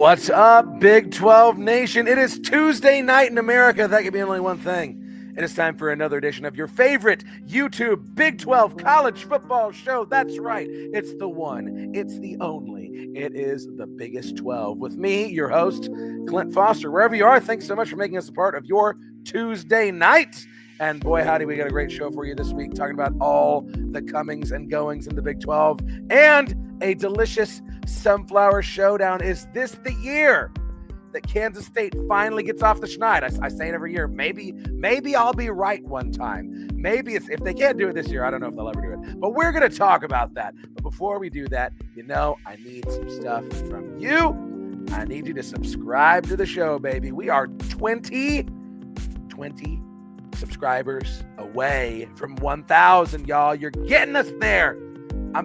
What's up, Big 12 Nation? It is Tuesday night in America. That could be only one thing. It is time for another edition of your favorite YouTube Big 12 college football show. That's right. It's the one. It's the only. It is the Biggest 12 with me, your host, Clint Foster. Wherever you are, thanks so much for making us a part of your Tuesday night. And boy, howdy, we got a great show for you this week, talking about all the comings and goings in the Big 12 and a delicious sunflower showdown. Is this the year that Kansas State finally gets off the schneid? I say it every year. Maybe I'll be right one time. Maybe if they can't do it this year, I don't know if they'll ever do it. But we're going to talk about that. But before we do that, I need some stuff from you. I need you to subscribe to the show, baby. We are 20 subscribers away from 1,000, y'all. You're getting us there.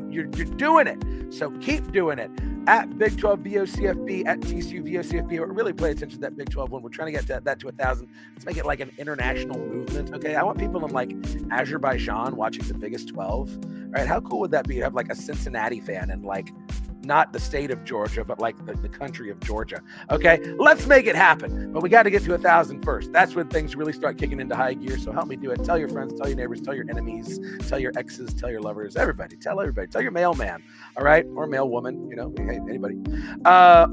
You're doing it. So keep doing it. At Big 12 VOCFB, at TCU VOCFB, really pay attention to that Big 12 one. We're trying to get that to 1,000. Let's make it like an international movement, okay? I want people in like Azerbaijan watching the biggest 12, right? How cool would that be to have like a Cincinnati fan and like not the state of Georgia, but like the country of Georgia. Okay, let's make it happen. But we got to get to 1,000 first. That's when things really start kicking into high gear. So help me do it. Tell your friends, tell your neighbors, tell your enemies, tell your exes, tell your lovers, everybody. Tell everybody. Tell your mailman, all right? Or mail woman, hey, anybody.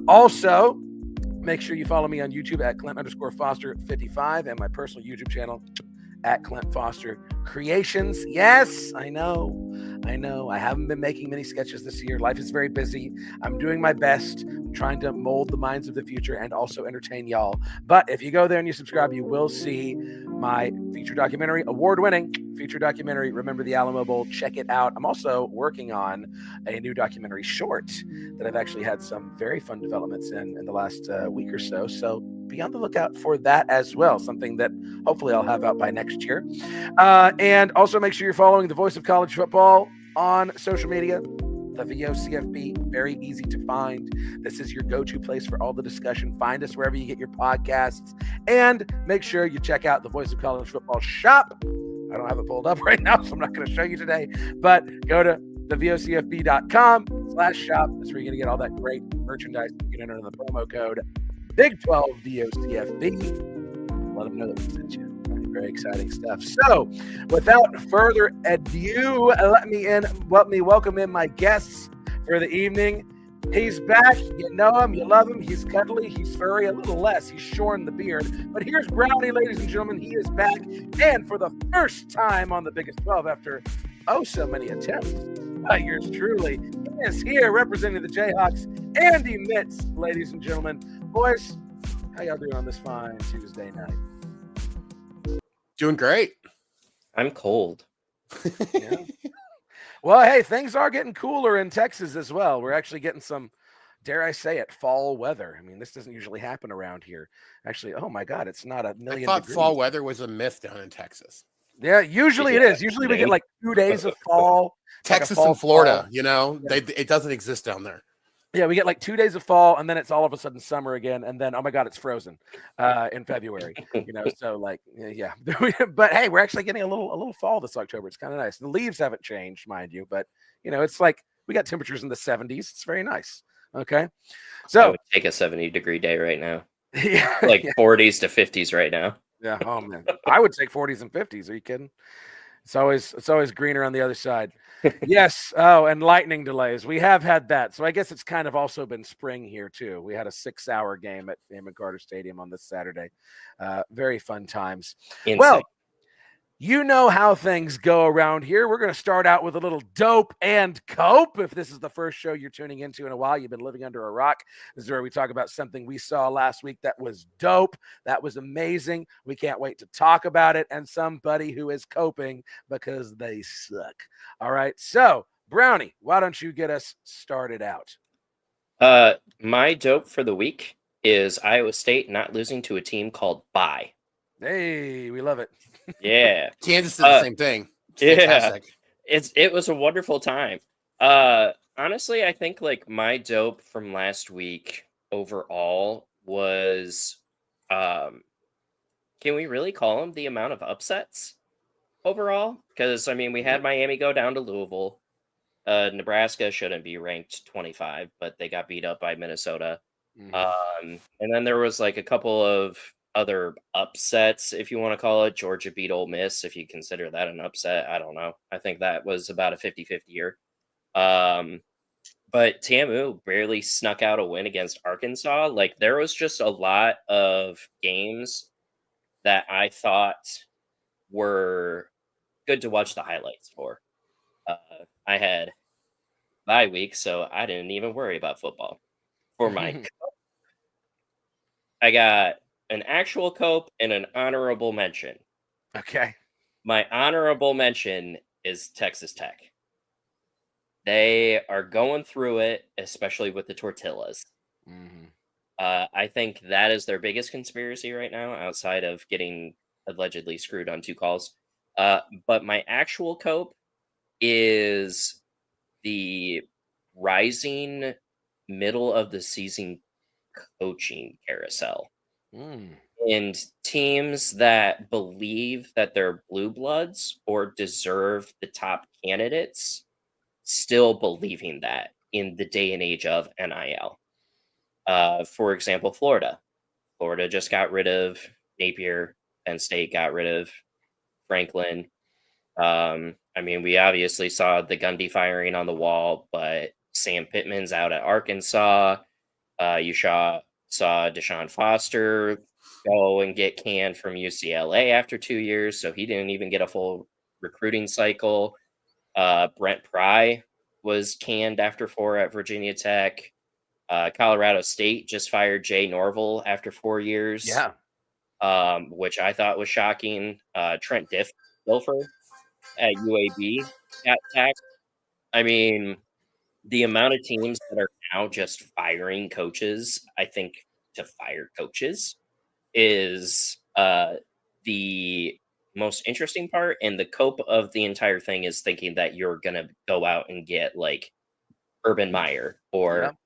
Also, make sure you follow me on YouTube at Clint_Foster55 and my personal YouTube channel at Clint Foster Creations. Yes, I know. I haven't been making many sketches this year. Life is very busy. I'm doing my best. I'm trying to mold the minds of the future and also entertain y'all. But if you go there and you subscribe, you will see my feature documentary, award-winning feature documentary, Remember the Alamo Bowl. Check it out. I'm also working on a new documentary short that I've actually had some very fun developments in the last week or so. So be on the lookout for that as well, something that hopefully I'll have out by next year. And also make sure you're following the Voice of College Football on social media, the VOCFB, very easy to find. This is your go-to place for all the discussion. Find us wherever you get your podcasts, and make sure you check out the Voice of College Football shop. I don't have it pulled up right now, so I'm not going to show you today, but go to thevocfb.com/shop. That's where you're going to get all that great merchandise. You can enter the promo code Big12VOCFB. Let them know that we sent you. Very exciting stuff. So, without further ado, let me welcome in my guests for the evening. He's back. You know him. You love him. He's cuddly. He's furry. A little less. He's shorn the beard. But here's Brownie, ladies and gentlemen. He is back. And for the first time on the Biggest 12 after so many attempts, yours truly, he is here representing the JAYHAWKS, Andy Mitz, ladies and gentlemen. Boys, how y'all doing on this fine Tuesday night? Doing great. I'm cold. Yeah. Well, hey, things are getting cooler in Texas as well. We're actually getting some, dare I say it, fall weather. I mean, this doesn't usually happen around here. Actually, oh my God, it's not a million I thought degrees. Fall weather was a myth down in Texas. Yeah, usually it is. Usually we get like 2 days of fall. Texas fall, and Florida, fall. It doesn't exist down there. Yeah, we get like 2 days of fall, and then it's all of a sudden summer again, and then, oh my God, it's frozen in February. So like, yeah. But hey, we're actually getting a little fall this October. It's kind of nice. The leaves haven't changed, mind you, but it's like we got temperatures in the 70s. It's very nice. Okay, so I would take a 70-degree day right now. Yeah, like 40s to 50s right now. Yeah. Oh man, I would take 40s and 50s. Are you kidding? It's always greener on the other side. Yes. Oh, and lightning delays. We have had that. So I guess it's kind of also been spring here too. We had a 6-hour game at Amon Carter Stadium on this Saturday. Very fun times. Insane. Well, you know how things go around here. We're going to start out with a little dope and cope. If this is the first show you're tuning into in a while, you've been living under a rock. This is where we talk about something we saw last week that was dope. That was amazing. We can't wait to talk about it. And somebody who is coping because they suck. All right. So, Brownie, why don't you get us started out? My dope for the week is Iowa State not losing to a team called Bye. Hey, we love it. Yeah. Kansas did the same thing. It was a wonderful time. Honestly, I think like my dope from last week overall was can we really call them the amount of upsets overall? Because I mean, we had Miami go down to Louisville. Nebraska shouldn't be ranked 25, but they got beat up by Minnesota. And then there was like a couple of other upsets, if you want to call it. Georgia beat Ole Miss, if you consider that an upset. I don't know. I think that was about a 50-50 year. But TAMU barely snuck out a win against Arkansas. Like, there was just a lot of games that I thought were good to watch the highlights for. I had bye week, so I didn't even worry about football. For my I got an actual cope and an honorable mention. Okay. My honorable mention is Texas Tech. They are going through it, especially with the tortillas. I think that is their biggest conspiracy right now, outside of getting allegedly screwed on 2 calls. But my actual cope is the rising middle of the season coaching carousel. And teams that believe that they're blue bloods or deserve the top candidates still believing that in the day and age of NIL. For example, Florida. Florida just got rid of Napier. Penn State got rid of Franklin. I mean, we obviously saw the Gundy firing on the wall, but Sam Pittman's out at Arkansas. You saw Deshaun Foster go and get canned from UCLA after 2 years, so he didn't even get a full recruiting cycle. Brent Pry was canned after 4 at Virginia Tech. Colorado State just fired Jay Norville after 4 years. Yeah. Which I thought was shocking. Trent Dilfer at UAB got sacked. I mean, the amount of teams that are now just firing coaches, I think, to fire coaches is the most interesting part. And the cope of the entire thing is thinking that you're going to go out and get like Urban Meyer or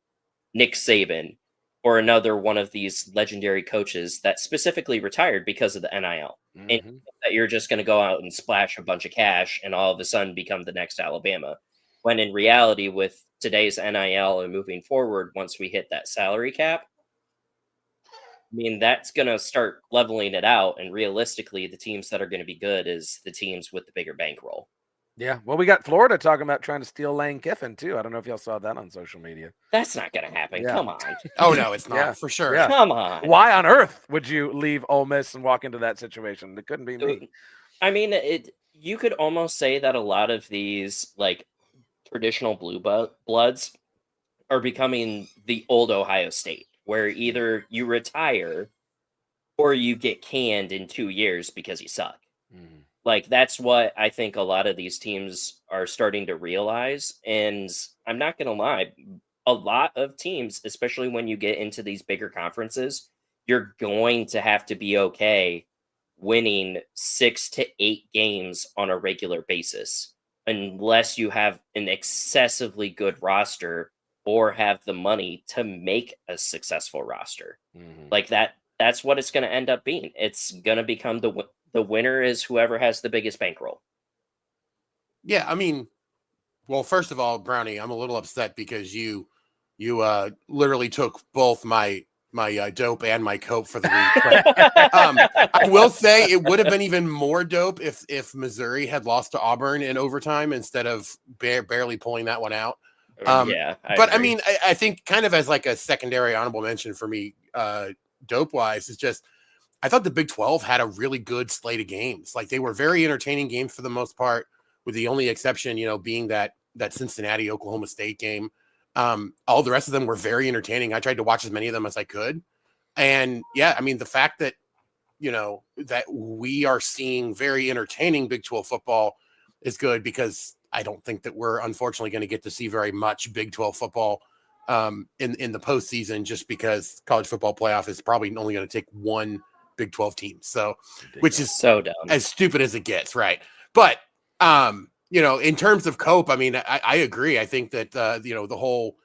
Nick Saban or another one of these legendary coaches that specifically retired because of the NIL. And that you're just going to go out and splash a bunch of cash and all of a sudden become the next Alabama. When in reality, with today's NIL and moving forward, once we hit that salary cap, I mean, that's going to start leveling it out. And realistically, the teams that are going to be good is the teams with the bigger bankroll. Yeah. Well, we got Florida talking about trying to steal Lane Kiffin, too. I don't know if y'all saw that on social media. That's not going to happen. Yeah. Come on. Oh, no, it's not, Yeah. for sure. Yeah. Come on. Why on earth would you leave Ole Miss and walk into that situation? It couldn't be me. I mean, you could almost say that a lot of these, like, traditional blue bloods are becoming the old Ohio State, where either you retire or you get canned in 2 years because you suck. Like, that's what I think a lot of these teams are starting to realize. And I'm not going to lie, a lot of teams, especially when you get into these bigger conferences, you're going to have to be okay winning 6 to 8 games on a regular basis, unless you have an excessively good roster or have the money to make a successful roster. Like that's what it's going to end up being. It's going to become the winner is whoever has the biggest bankroll. Yeah, I mean, well, first of all, Brownie, I'm a little upset because you literally took both my dope and my cope for the week. But, I will say it would have been even more dope if Missouri had lost to Auburn in overtime instead of barely pulling that one out. Yeah, I mean, I think kind of as like a secondary honorable mention for me, dope wise, is just I thought the Big 12 had a really good slate of games. Like, they were very entertaining games for the most part, with the only exception, being that Cincinnati Oklahoma State game. All the rest of them were very entertaining. I tried to watch as many of them as I could. And yeah, I mean, the fact that, that we are seeing very entertaining Big 12 football is good, because I don't think that we're unfortunately going to get to see very much Big 12 football in the postseason, just because college football playoff is probably only going to take one Big 12 team. So, which is so dumb, as stupid as it gets. Right. But, in terms of cope, I mean, I agree. I think that, the whole,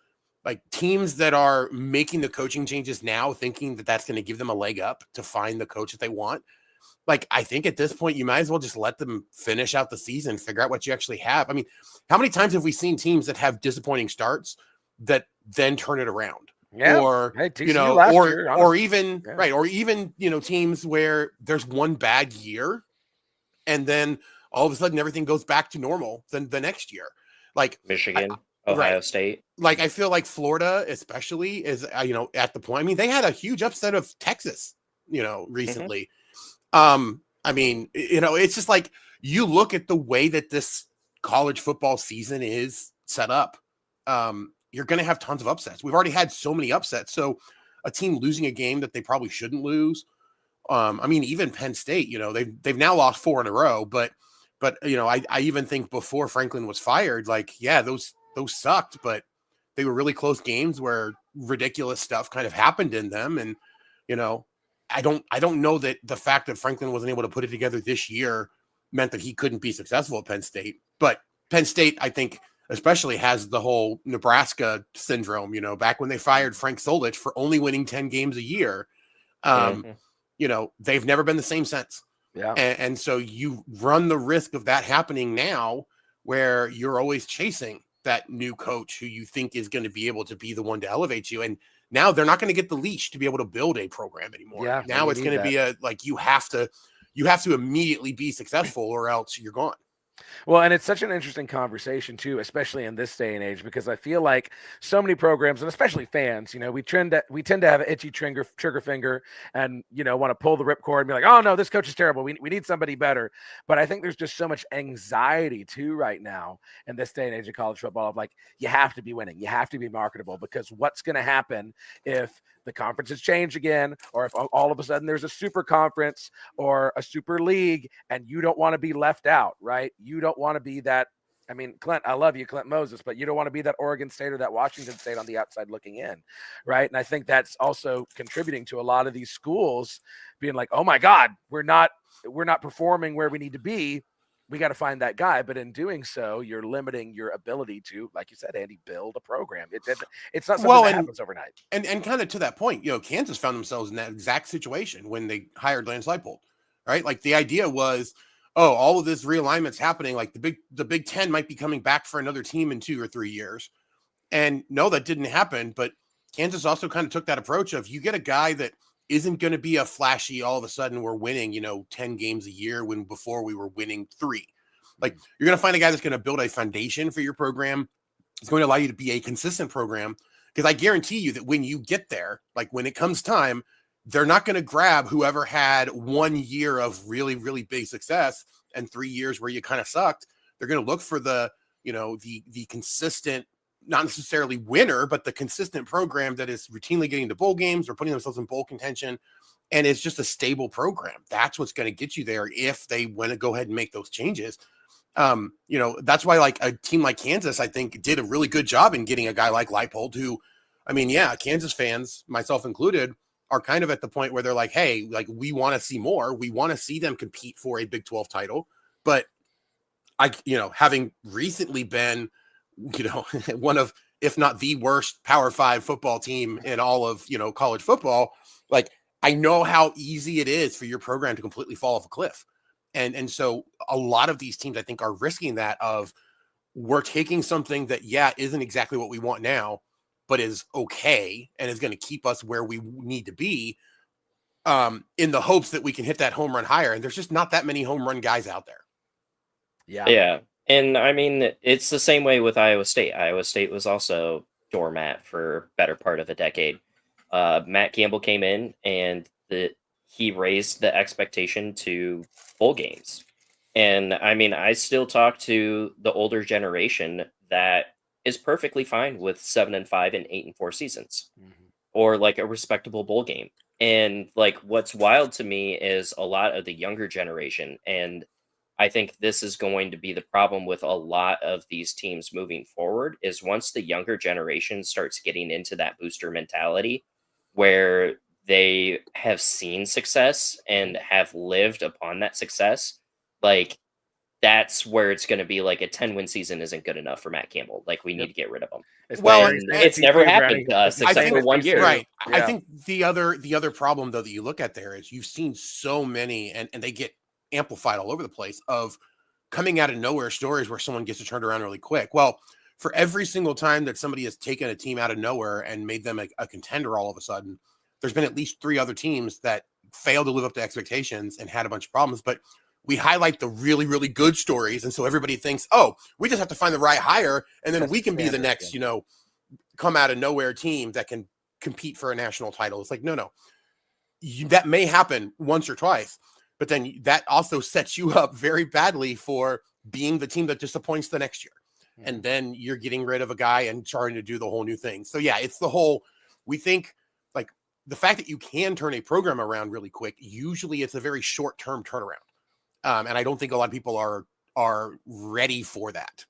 like, teams that are making the coaching changes now, thinking that that's going to give them a leg up to find the coach that they want. Like, I think at this point, you might as well just let them finish out the season, figure out what you actually have. I mean, how many times have we seen teams that have disappointing starts that then turn it around? Yeah. or Hey, TCU last year, or honestly. even Yeah. right, or even teams where there's one bad year, and then all of a sudden everything goes back to normal the next year. Like Michigan, right. Ohio State. Like I feel like Florida, especially, is at the point. I mean, they had a huge upset of Texas, recently. I mean, it's just like you look at the way that this college football season is set up. You're going to have tons of upsets. We've already had so many upsets. So a team losing a game that they probably shouldn't lose. I mean, even Penn State, they've now lost 4 in a row, but I even think before Franklin was fired, like, yeah, those sucked, but they were really close games where ridiculous stuff kind of happened in them. And, I don't know that the fact that Franklin wasn't able to put it together this year meant that he couldn't be successful at Penn State. But Penn State, I think, especially has the whole Nebraska syndrome, back when they fired Frank Solich for only winning 10 games a year. They've never been the same since. Yeah. And so you run the risk of that happening now, where you're always chasing that new coach who you think is going to be able to be the one to elevate you. And now they're not going to get the leash to be able to build a program anymore. Yeah, now it's going to be you have to immediately be successful or else you're gone. Well, and it's such an interesting conversation too, especially in this day and age, because I feel like so many programs, and especially fans, we tend to have an itchy trigger finger, and want to pull the ripcord and be like, oh no, this coach is terrible. We need somebody better. But I think there's just so much anxiety too right now in this day and age of college football of like, you have to be winning, you have to be marketable, because what's going to happen if the conferences change again, or if all of a sudden there's a super conference or a super league and you don't want to be left out, right? You don't want to be that. I mean, Clint, I love you, Clint Moses, but you don't want to be that Oregon State or that Washington State on the outside looking in, right? And I think that's also contributing to a lot of these schools being like, oh my God, we're not performing where we need to be. We got to find that guy. But in doing so, you're limiting your ability to, like you said, Andy, build a program. It's not something that happens overnight. And kind of to that point, Kansas found themselves in that exact situation when they hired Lance Leipold, right? Like the idea was, all of this realignment's happening. Like the Big Ten might be coming back for another team in 2 or 3 years. And no, that didn't happen. But Kansas also kind of took that approach of, you get a guy that isn't going to be a flashy, all of a sudden we're winning, 10 games a year when before we were winning 3. Like, you're going to find a guy that's going to build a foundation for your program. It's going to allow you to be a consistent program. Because I guarantee you that when you get there, like when it comes time, they're not going to grab whoever had 1 year of really, really big success and 3 years where you kind of sucked. They're going to look for the consistent, not necessarily winner, but the consistent program that is routinely getting to bowl games or putting themselves in bowl contention. And it's just a stable program. That's what's going to get you there if they want to go ahead and make those changes. That's why like a team like Kansas, I think, did a really good job in getting a guy like Leipold, who, I mean, yeah, Kansas fans, myself included, are kind of at the point where they're like, hey, like, we want to see more. We want to see them compete for a Big 12 title. But having recently been, one of, if not the worst Power 5 football team in all of, college football, like, I know how easy it is for your program to completely fall off a cliff. And so a lot of these teams, I think, are risking that of, we're taking something that, isn't exactly what we want now, but is okay and is going to keep us where we need to be, in the hopes that we can hit that home run higher. And there's just not that many home run guys out there. Yeah. Yeah. And I mean, it's the same way with Iowa State. Iowa State was also doormat for better part of a decade. Matt Campbell came in and he raised the expectation to bowl games. And I mean, I still talk to the older generation that is perfectly fine with 7-5 and 8-4 seasons, or like a respectable bowl game. And like, what's wild to me is a lot of the younger generation. And I think this is going to be the problem with a lot of these teams moving forward, is once the younger generation starts getting into that booster mentality where they have seen success and have lived upon that success, like, that's where it's going to be like a 10-win season isn't good enough for Matt Campbell. Like, we need to get rid of him. Well, and it's never happened to us except for 1 year. Right. Yeah. I think the other problem, though, that you look at there is you've seen so many, and they get amplified all over the place, of coming out of nowhere stories where someone gets to turn around really quick. Well, for every single time that somebody has taken a team out of nowhere and made them a contender all of a sudden, there's been at least 3 other teams that failed to live up to expectations and had a bunch of problems. But we highlight the really, really good stories. And so everybody thinks, oh, we just have to find the right hire. And then we can be the next, come out of nowhere team that can compete for a national title. It's like, no, that may happen once or twice, but then that also sets you up very badly for being the team that disappoints the next year. And then you're getting rid of a guy and starting to do the whole new thing. So yeah, it's the whole, we think like the fact that you can turn a program around really quick, usually it's a very short-term turnaround. And I don't think a lot of people are ready for that.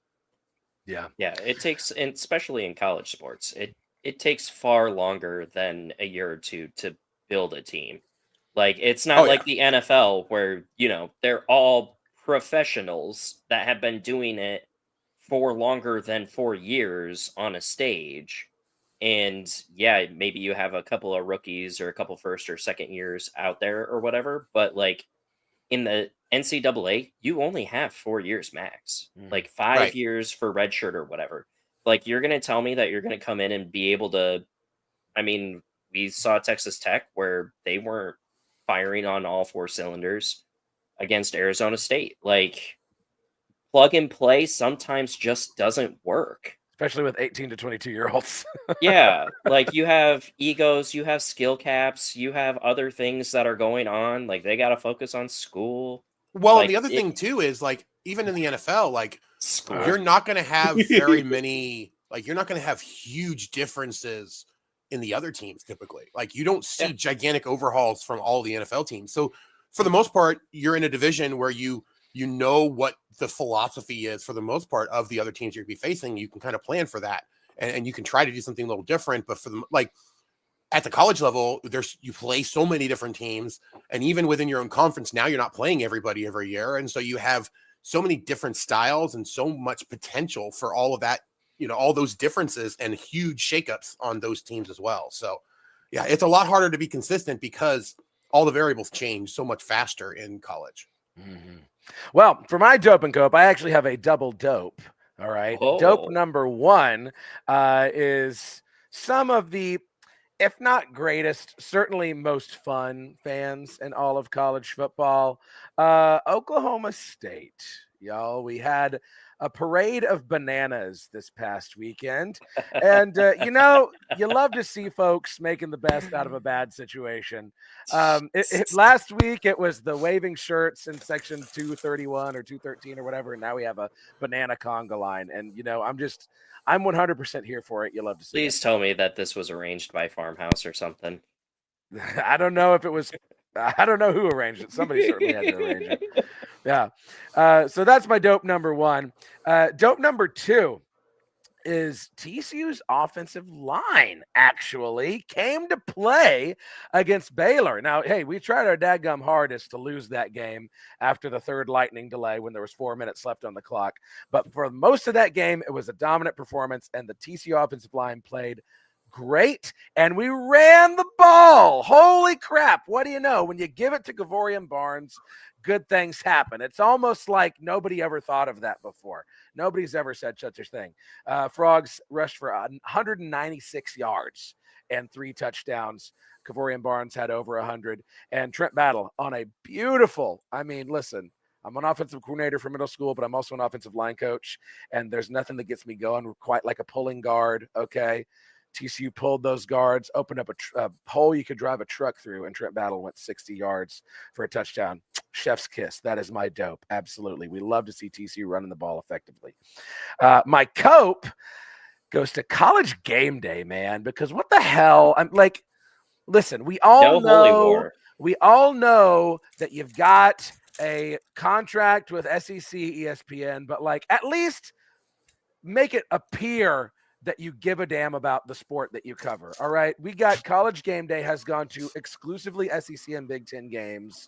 Yeah. It takes, and especially in college sports, it takes far longer than a year or two to build a team. Like it's not like the NFL where, they're all professionals that have been doing it for longer than 4 years on a stage. And yeah, maybe you have a couple of rookies or a couple first or second years out there or whatever, but like in the NCAA, you only have 4 years max, like 5 years for redshirt or whatever. Like you're going to tell me that you're going to come in and be able to, I mean, we saw Texas Tech where they weren't firing on all 4 cylinders against Arizona State. Like plug and play sometimes just doesn't work. Especially with 18 to 22-year-olds. Yeah, like you have egos, you have skill caps, you have other things that are going on. Like they got to focus on school. Well, like, and the other thing too is like, even in the NFL, like you're not going to have very many, like you're not going to have huge differences in the other teams typically. Like you don't see gigantic overhauls from all the NFL teams. So for the most part, you're in a division where you know what the philosophy is for the most part of the other teams you're going to be facing. You can kind of plan for that and you can try to do something a little different. But for them, like at the college level, you play so many different teams, and even within your own conference, now you're not playing everybody every year. And so you have so many different styles and so much potential for all of that, all those differences and huge shakeups on those teams as well. So yeah, it's a lot harder to be consistent because all the variables change so much faster in college. Mm-hmm. Well, for my dope and cope, I actually have a double dope. All right. Oh. Dope number 1 is some of the, if not greatest, certainly most fun fans in all of college football. Oklahoma State, y'all. We had a parade of bananas this past weekend. And, you love to see folks making the best out of a bad situation. Last week, it was the waving shirts in section 231 or 213 or whatever. And now we have a banana conga line. And, I'm 100% here for it. You love to see Please tell me that this was arranged by Farmhouse or something. I don't know if it was, I don't know who arranged it. Somebody certainly had to arrange it. Yeah. So that's my dope number 1. Dope number 2 is TCU's offensive line actually came to play against Baylor. Now, hey, we tried our dadgum hardest to lose that game after the third lightning delay when there was 4 minutes left on the clock. But for most of that game, it was a dominant performance, and the TCU offensive line played great, and we ran the ball. Holy crap. What do you know? When you give it to Kavorian Barnes, good things happen. It's almost like nobody ever thought of that before. Nobody's ever said such a thing. Frogs rushed for 196 yards and 3 touchdowns. Kavorian Barnes had over 100. And Trent Battle on a beautiful, listen, I'm an offensive coordinator for middle school, but I'm also an offensive line coach, and there's nothing that gets me going quite like a pulling guard, okay? TCU pulled those guards, opened up a hole you could drive a truck through, and Trent Battle went 60 yards for a touchdown. Chef's kiss. That is my dope. Absolutely. We love to see TCU running the ball effectively. My cope goes to College Game Day, man, because what the hell? I'm like, listen, we all know that you've got a contract with SEC, ESPN, but like at least make it appear that you give a damn about the sport that you cover. All right. We got College Game Day has gone to exclusively SEC and Big Ten games.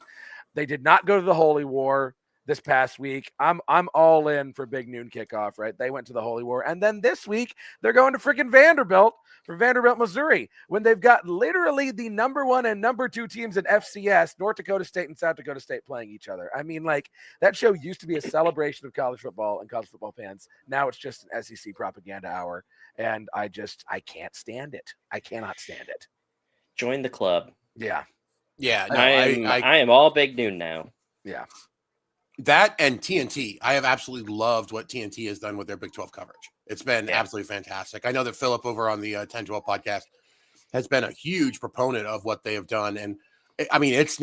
They did not go to the Holy War. this past week. I'm all in for big noon kickoff, right? They went to the Holy War. And then this week, they're going to freaking Vanderbilt for Vanderbilt, Missouri, when they've got literally the number 1 and number 2 teams in FCS, North Dakota State and South Dakota State, playing each other. I mean, like, that show used to be a celebration of college football and college football fans. Now it's just an SEC propaganda hour. And I can't stand it. I cannot stand it. Join the club. Yeah. Yeah. No, I am all big noon now. Yeah. That and TNT. I have absolutely loved what TNT has done with their Big 12 coverage. It's been absolutely fantastic. I know that Philip over on the 10-12 podcast has been a huge proponent of what they have done. And I mean, it's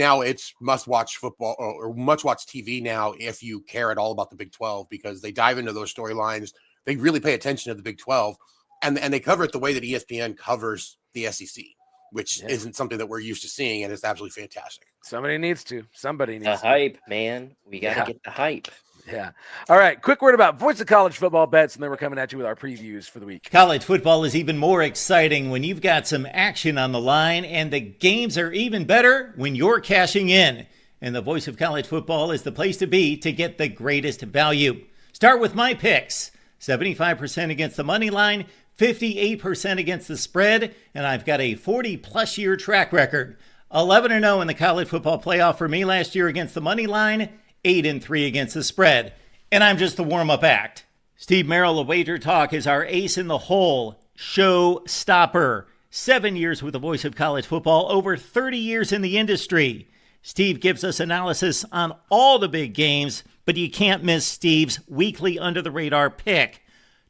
must-watch football or must-watch TV now if you care at all about the Big 12, because they dive into those storylines. They really pay attention to the Big 12, and they cover it the way that ESPN covers the SEC, which isn't something that we're used to seeing, and it's absolutely fantastic. Somebody needs to. The hype, man. We got to get the hype. Yeah. All right. Quick word about Voice of College Football bets, and then we're coming at you with our previews for the week. College football is even more exciting when you've got some action on the line, and the games are even better when you're cashing in. And the Voice of College Football is the place to be to get the greatest value. Start with my picks. 75% against the money line, 58% against the spread, and I've got a 40-plus year track record. 11-0 in the college football playoff for me last year against the money line, 8-3 against the spread. And I'm just the warm-up act. Steve Merrill of Wager Talk is our ace in the hole, show stopper. 7 years with the Voice of College Football, over 30 years in the industry. Steve gives us analysis on all the big games, but you can't miss Steve's weekly under-the-radar pick.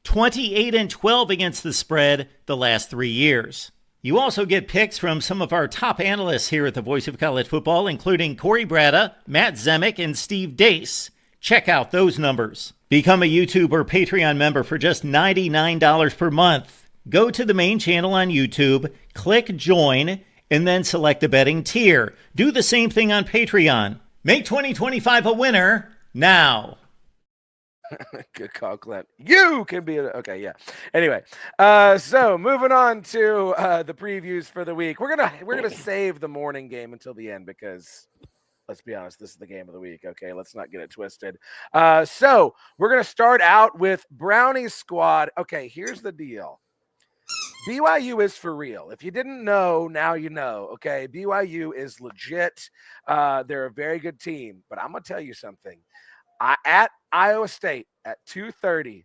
28-12 against the spread the last 3 years. You also get picks from some of our top analysts here at the Voice of College Football, including Corey Bratta, Matt Zemek, and Steve Dace. Check out those numbers. Become a YouTube or Patreon member for just $99 per month. Go to the main channel on YouTube, click join, and then select the betting tier. Do the same thing on Patreon. Make 2025 a winner now. Good call, Clint. You can be okay. Yeah. Anyway, so moving on to the previews for the week. We're gonna save the morning game until the end because, let's be honest, this is the game of the week. Okay, let's not get it twisted. So we're gonna start out with Brownie's squad. Okay, here's the deal. BYU is for real. If you didn't know, now you know. Okay, BYU is legit. They're a very good team, but I'm gonna tell you something. At Iowa State at 2:30,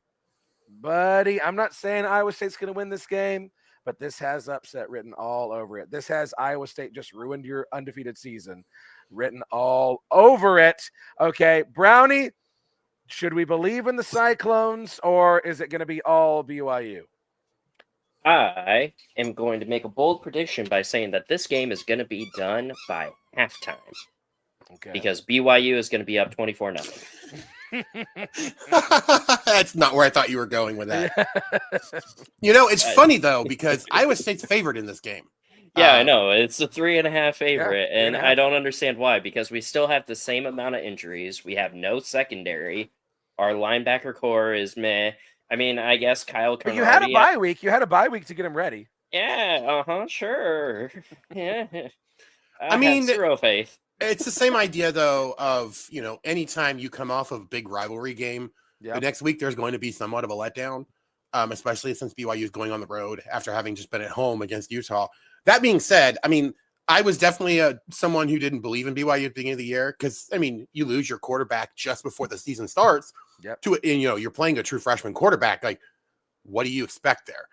buddy, I'm not saying Iowa State's going to win this game, but this has upset written all over it. This has Iowa State just ruined your undefeated season written all over it. Okay, Brownie, should we believe in the Cyclones, or is it going to be all BYU? I am going to make a bold prediction by saying that this game is going to be done by halftime. Okay. Because BYU is going to be up 24-0. That's not where I thought you were going with that. You know, it's funny though, because Iowa State's favored in this game. Yeah, I know. It's a 3.5 favorite, and I don't understand why, because we still have the same amount of injuries. We have no secondary. Our linebacker core is meh. I mean, I guess Kyle Conradi. You had a bye week. You had a bye week to get him ready. Yeah, sure. Yeah. I mean, zero faith. It's the same idea, though, of, you know, anytime you come off of a big rivalry game, the next week there's going to be somewhat of a letdown, especially since BYU is going on the road after having just been at home against Utah. That being said, I mean, I was definitely someone who didn't believe in BYU at the beginning of the year because, I mean, you lose your quarterback just before the season starts. And, you know, you're playing a true freshman quarterback. Like, what do you expect there?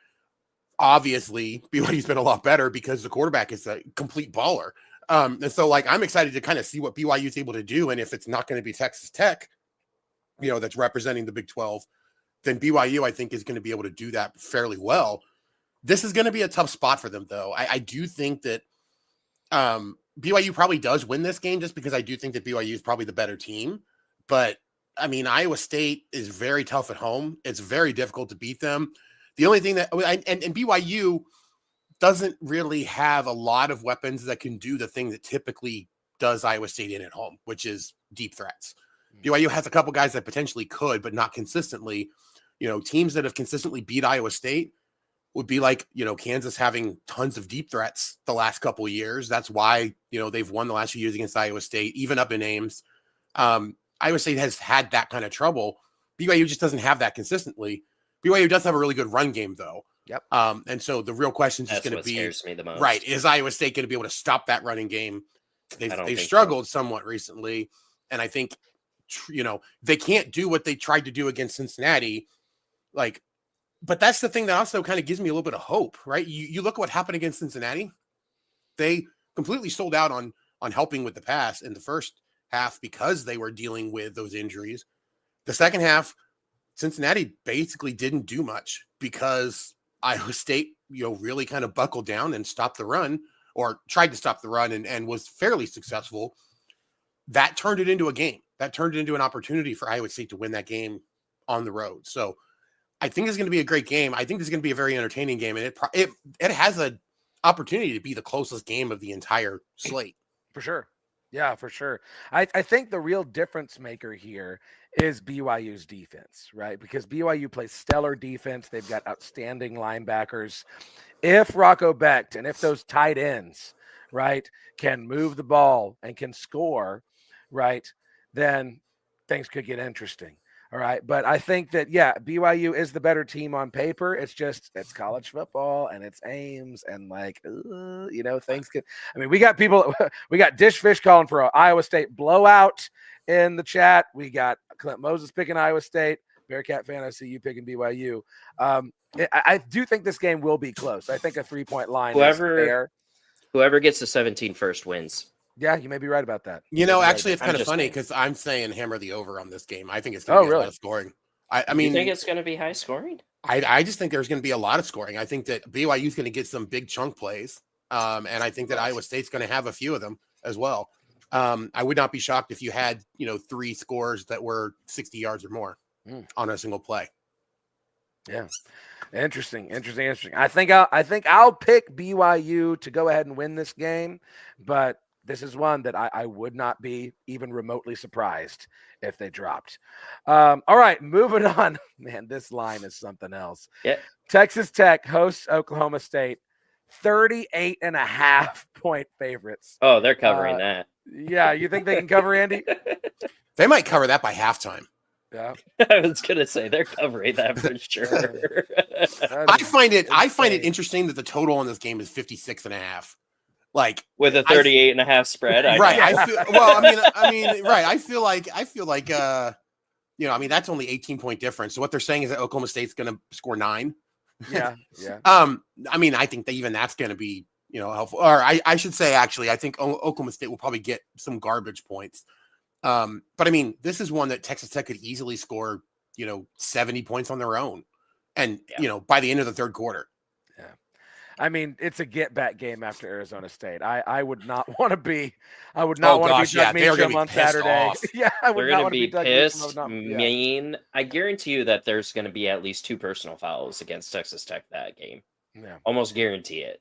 Obviously, BYU's been a lot better because the quarterback is a complete baller. And so, like, I'm excited to kind of see what BYU is able to do. And if it's not going to be Texas Tech, you know, that's representing the Big 12, then BYU, I think, is going to be able to do that fairly well. This is going to be a tough spot for them, though. I do think that BYU probably does win this game just because I do think that BYU is probably the better team. But, I mean, Iowa State is very tough at home. It's very difficult to beat them. The only thing that – and BYU – doesn't really have a lot of weapons that can do the thing that typically does Iowa State in at home, which is deep threats. BYU has a couple guys that potentially could, but not consistently. You know, teams that have consistently beat Iowa State would be like, you know, Kansas having tons of deep threats the last couple of years. That's why, you know, they've won the last few years against Iowa State, even up in Ames. Iowa State has had that kind of trouble. BYU just doesn't have that consistently. BYU does have a really good run game, though. Yep. And so the real question is just going to be, scares me the most. right, is Iowa State going to be able to stop that running game? They've struggled somewhat recently, and I think, they can't do what they tried to do against Cincinnati. Like, but that's the thing that also kind of gives me a little bit of hope, right? You look at what happened against Cincinnati. They completely sold out on helping with the pass in the first half because they were dealing with those injuries. The second half, Cincinnati basically didn't do much because Iowa State, really kind of buckled down and stopped the run, or tried to stop the run, and was fairly successful. That turned it into a game. That turned it into an opportunity for Iowa State to win that game on the road. So I think it's going to be a great game. I think it's going to be a very entertaining game, and it has an opportunity to be the closest game of the entire slate. For sure. Yeah, for sure. I think the real difference maker here is BYU's defense, right? Because BYU plays stellar defense. They've got outstanding linebackers. If Rocco Becht and if those tight ends, right, can move the ball and can score, right, then things could get interesting. All right. But I think that, BYU is the better team on paper. It's college football and it's Ames and things could, we got Dishfish calling for an Iowa State blowout in the chat. We got Clint Moses picking Iowa State. Bearcat fan, I see you picking BYU. I do think this game will be close. I think a 3-point line is fair. Whoever gets the 17 first wins. Yeah, you may be right about that. Actually, it's kind of funny because I'm saying hammer the over on this game. I think it's going to be a lot of scoring. I mean, you think it's going to be high scoring? I just think there's going to be a lot of scoring. I think that BYU is going to get some big chunk plays, and I think that Iowa State's going to have a few of them as well. I would not be shocked if you had 3 scores that were 60 yards or more on a single play. Yeah. Interesting. I think I'll pick BYU to go ahead and win this game, but this is one that I would not be even remotely surprised if they dropped. All right, moving on. Man, this line is something else. Yeah. Texas Tech hosts Oklahoma State, 38.5-point favorites. Oh, they're covering that. Yeah, you think they can cover, Andy? They might cover that by halftime. Yeah. I was gonna say they're covering that for sure. I find it interesting that the total on this game is 56.5. Like with a 38.5 spread. Right. I feel like that's only 18-point difference. So what they're saying is that Oklahoma State's going to score 9. Yeah. I think that even that's going to be, helpful. Or I should say, actually, I think Oklahoma State will probably get some garbage points. But this is one that Texas Tech could easily score, 70 points on their own. And, by the end of the third quarter. Yeah. It's a get back game after Arizona State. I would not want to be. I would not want to be Doug Meacham on Saturday. Yeah, I would not want to be pissed. Mean. I guarantee you that there's going to be at least 2 personal fouls against Texas Tech that game. Yeah, almost guarantee it.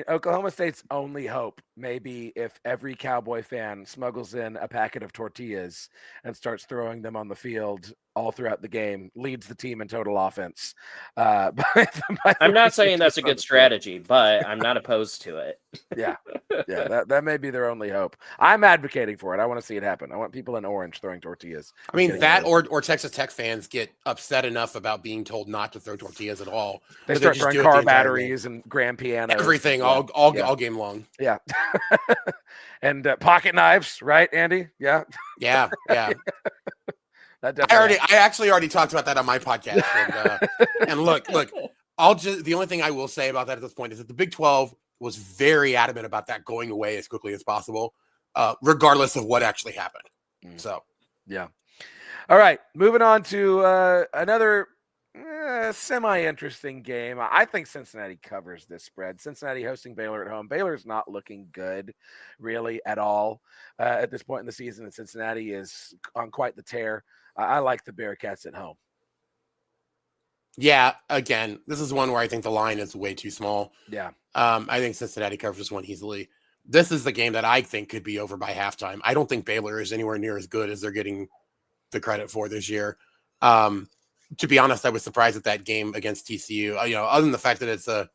Oklahoma State's only hope maybe if every Cowboy fan smuggles in a packet of tortillas and starts throwing them on the field all throughout the game, leads the team in total offense. I'm not saying that's a good strategy, but I'm not opposed to it. Yeah, that may be their only hope. I'm advocating for it. I want to see it happen. I want people in orange throwing tortillas. That or Texas Tech fans get upset enough about being told not to throw tortillas at all. They start throwing car batteries and grand pianos. Everything, all game long. Yeah. And pocket knives, right, Andy? Yeah. Yeah. I actually already talked about that on my podcast. And look, the only thing I will say about that at this point is that the Big 12 was very adamant about that going away as quickly as possible, regardless of what actually happened. So, yeah. All right, moving on to another semi-interesting game. I think Cincinnati covers this spread. Cincinnati hosting Baylor at home. Baylor's not looking good, really, at all at this point in the season, and Cincinnati is on quite the tear. I like the Bearcats at home. Yeah, again, this is one where I think the line is way too small. Yeah. I think Cincinnati covers this one easily. This is the game that I think could be over by halftime. I don't think Baylor is anywhere near as good as they're getting the credit for this year. To be honest, I was surprised at that game against TCU. Other than the fact that it's a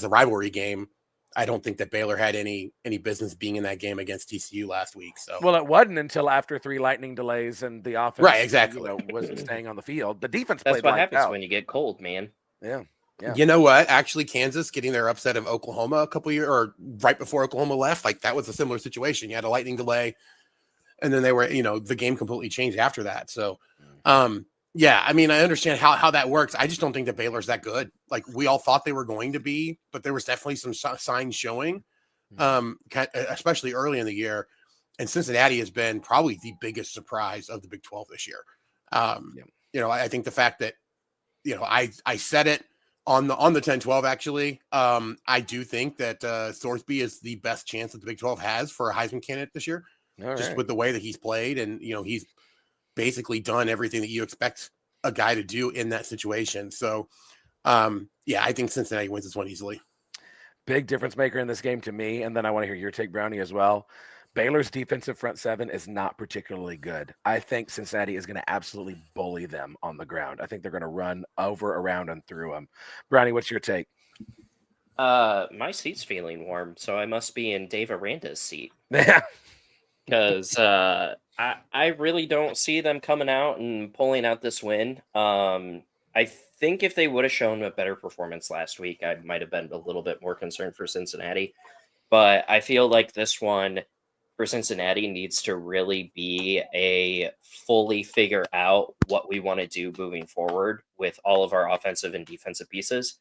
rivalry game, I don't think that Baylor had any business being in that game against TCU last week. So Well, it wasn't until after 3 lightning delays and the offense, Right, exactly. wasn't staying on the field. The defense That's played what lights happens out. when you get cold, man. Yeah. Yeah. You know what? Actually, Kansas getting their upset of Oklahoma a couple years or right before Oklahoma left, like that was a similar situation. You had a lightning delay, and then they were, the game completely changed after that. So, yeah, I mean, I understand how that works. I just don't think that Baylor's that good. Like we all thought they were going to be, but there was definitely some signs showing, especially early in the year. And Cincinnati has been probably the biggest surprise of the Big 12 this year. I think the fact that, I said it on the 10-12, actually. I do think that Thorsby is the best chance that the Big 12 has for a Heisman candidate this year, with the way that he's played. And, he's basically done everything that you expect a guy to do in that situation. So, I think Cincinnati wins this one easily. Big difference maker in this game to me. And then I want to hear your take, Brownie, as well. Baylor's defensive front seven is not particularly good. I think Cincinnati is going to absolutely bully them on the ground. I think they're going to run over, around, and through them. Brownie, what's your take? My seat's feeling warm, so I must be in Dave Aranda's seat. Yeah. Because I really don't see them coming out and pulling out this win. I think if they would have shown a better performance last week, I might have been a little bit more concerned for Cincinnati. But I feel like this one for Cincinnati needs to really be a fully figure out what we want to do moving forward with all of our offensive and defensive pieces.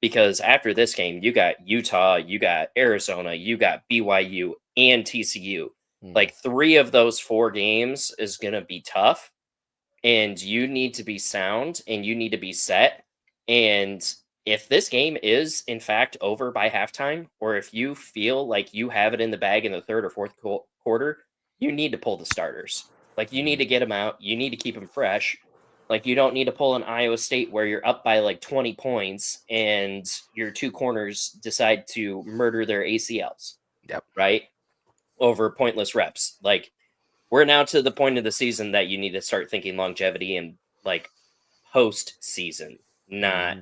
Because after this game, you got Utah, you got Arizona, you got BYU and TCU. Like 3 of those 4 games is going to be tough, and you need to be sound and you need to be set. And if this game is in fact over by halftime, or if you feel like you have it in the bag in the 3rd or 4th quarter, you need to pull the starters. Like you need to get them out. You need to keep them fresh. Like you don't need to pull an Iowa State where you're up by like 20 points and your 2 corners decide to murder their ACLs. Yep. Right? Over pointless reps. Like we're now to the point of the season that you need to start thinking longevity and like post season, not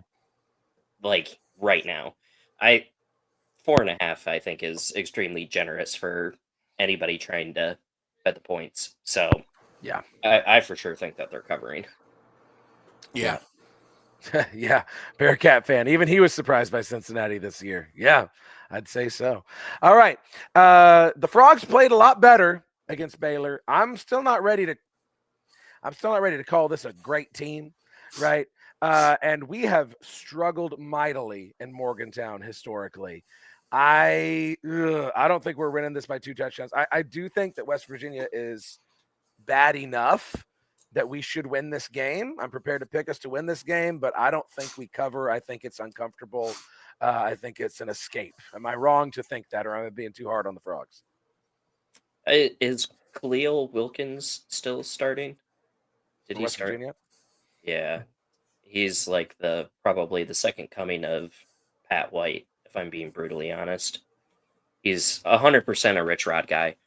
like right now. 4.5, I think, is extremely generous for anybody trying to bet the points. So yeah, I for sure think that they're covering. Yeah. Yeah. Bearcat fan. Even he was surprised by Cincinnati this year. Yeah, I'd say so. All right. The Frogs played a lot better against Baylor. I'm still not ready to call this a great team, right? And we have struggled mightily in Morgantown historically. I don't think we're winning this by 2 touchdowns. I do think that West Virginia is bad enough that we should win this game. I'm prepared to pick us to win this game, but I don't think we cover. I think it's uncomfortable. I think it's an escape. Am I wrong to think that, or am I being too hard on the Frogs? Is Khalil Wilkins still starting? Did he West start? Virginia? Yeah. He's like probably the second coming of Pat White, if I'm being brutally honest. He's 100% a Rich Rod guy.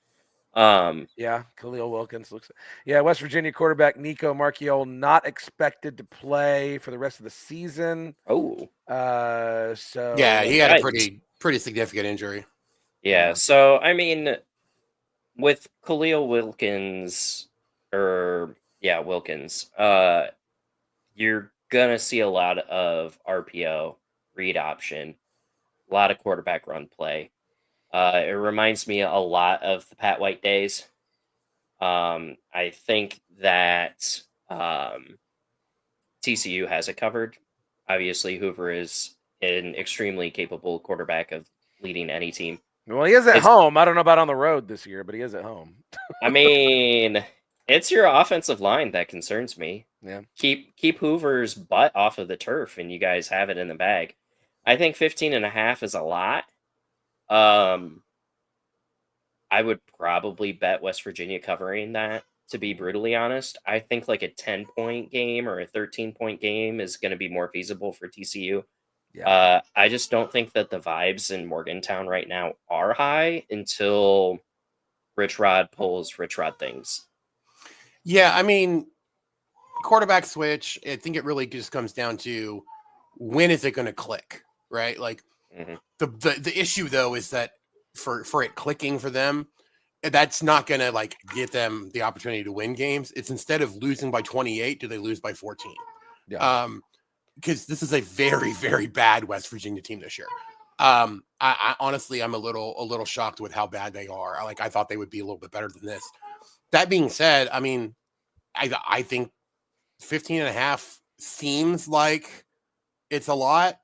Yeah, Khalil Wilkins looks. Yeah, West Virginia quarterback Nico Marchiol not expected to play for the rest of the season. Oh, so yeah, he had a pretty significant injury. Yeah, so I mean, with Khalil Wilkins, Wilkins, you're gonna see a lot of RPO, read option, a lot of quarterback run play. It reminds me a lot of the Pat White days. I think that TCU has it covered. Obviously, Hoover is an extremely capable quarterback of leading any team. Well, he is at home. I don't know about on the road this year, but he is at home. I mean, it's your offensive line that concerns me. Yeah. Keep Hoover's butt off of the turf, and you guys have it in the bag. I think 15.5 is a lot. I would probably bet West Virginia covering that, to be brutally honest. I think like a 10-point game or a 13-point game is going to be more feasible for TCU. Yeah. I just don't think that the vibes in Morgantown right now are high until Rich Rod pulls Rich Rod things. Yeah, I mean, quarterback switch, I think it really just comes down to when is it going to click, right? Like, Mhm. The issue though is that for it clicking for them, that's not going to like get them the opportunity to win games. It's instead of losing by 28, do they lose by 14? Yeah. Because this is a very, very bad West Virginia team this year. I honestly, I'm a little shocked with how bad they are. I thought they would be a little bit better than this. That being said, I mean, I think 15.5 seems like it's a lot.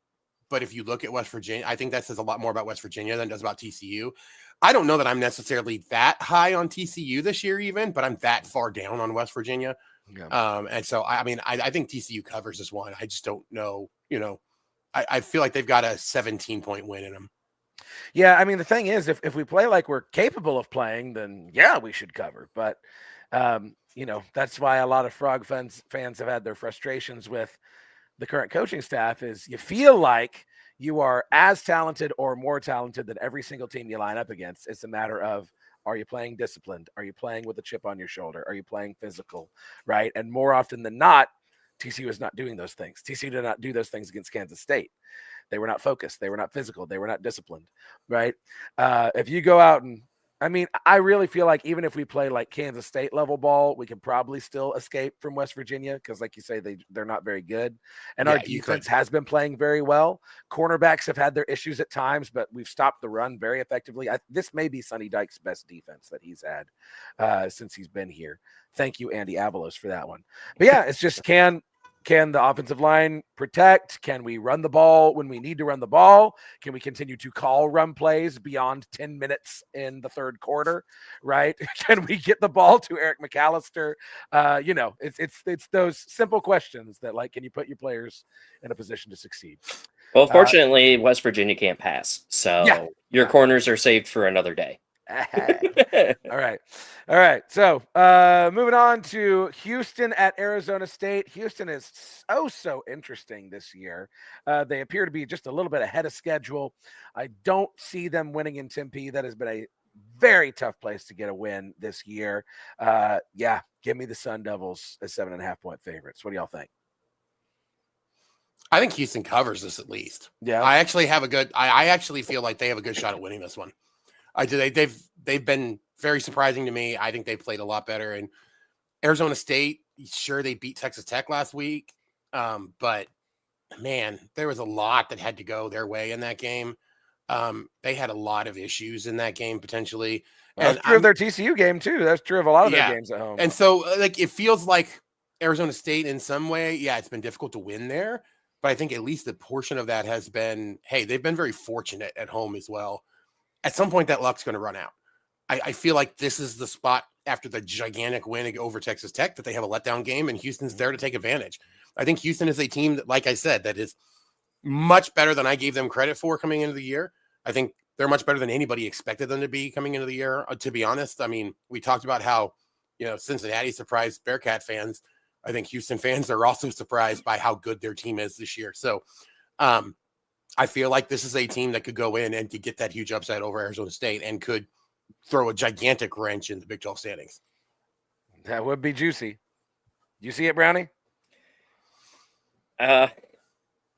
But if you look at West Virginia, I think that says a lot more about West Virginia than it does about TCU. I don't know that I'm necessarily that high on TCU this year even, but I'm that far down on West Virginia. Yeah. And so, I mean, I think TCU covers this one. I just don't know, I feel like they've got a 17-point win in them. Yeah, I mean, the thing is, if we play like we're capable of playing, then yeah, we should cover. But that's why a lot of Frog fans have had their frustrations with the current coaching staff. Is you feel like you are as talented or more talented than every single team you line up against. It's a matter of, are you playing disciplined? Are you playing with a chip on your shoulder? Are you playing physical? Right. And more often than not, TCU is not doing those things. TCU did not do those things against Kansas State. They were not focused. They were not physical. They were not disciplined. Right. If you go out and, I mean, I really feel like even if we play like Kansas State level ball, we can probably still escape from West Virginia because, like you say, they're not very good. And our defense has been playing very well. Cornerbacks have had their issues at times, but we've stopped the run very effectively. This may be Sonny Dykes' best defense that he's had since he's been here. Thank you, Andy Avalos, for that one. But yeah, it's just can the offensive line protect? Can we run the ball when we need to run the ball? Can we continue to call run plays beyond 10 minutes in the third quarter, right? Can we get the ball to Eric McAllister? It's those simple questions that, like, can you put your players in a position to succeid? Well, fortunately, West Virginia can't pass. So your corners are saved for another day. All right. So moving on to Houston at Arizona State. Houston is so interesting this year. They appear to be just a little bit ahead of schedule. I don't see them winning in Tempe. That has been a very tough place to get a win this year. Give me the Sun Devils as 7.5-point favorites. What do y'all think? I think Houston covers this at least. Yeah. I actually feel like they have a good shot at winning this one. They've been very surprising to me. I think they played a lot better. And Arizona State, sure, they beat Texas Tech last week, but man, there was a lot that had to go their way in that game. They had a lot of issues in that game potentially. Well, that's true of their TCU game too. That's true of a lot of their games at home. And so, like, it feels like Arizona State in some way, it's been difficult to win there. But I think at least a portion of that has been, hey, they've been very fortunate at home as well. At some point, that luck's going to run out. I feel like this is the spot after the gigantic win over Texas Tech that they have a letdown game, and Houston's there to take advantage. I think Houston is a team that, like I said, that is much better than I gave them credit for coming into the year. I think they're much better than anybody expected them to be coming into the year, to be honest. I mean, we talked about how, Cincinnati surprised Bearcat fans. I think Houston fans are also surprised by how good their team is this year. So I feel like this is a team that could go in and could get that huge upset over Arizona State and could throw a gigantic wrench in the Big 12 standings. That would be juicy. You see it, Brownie? I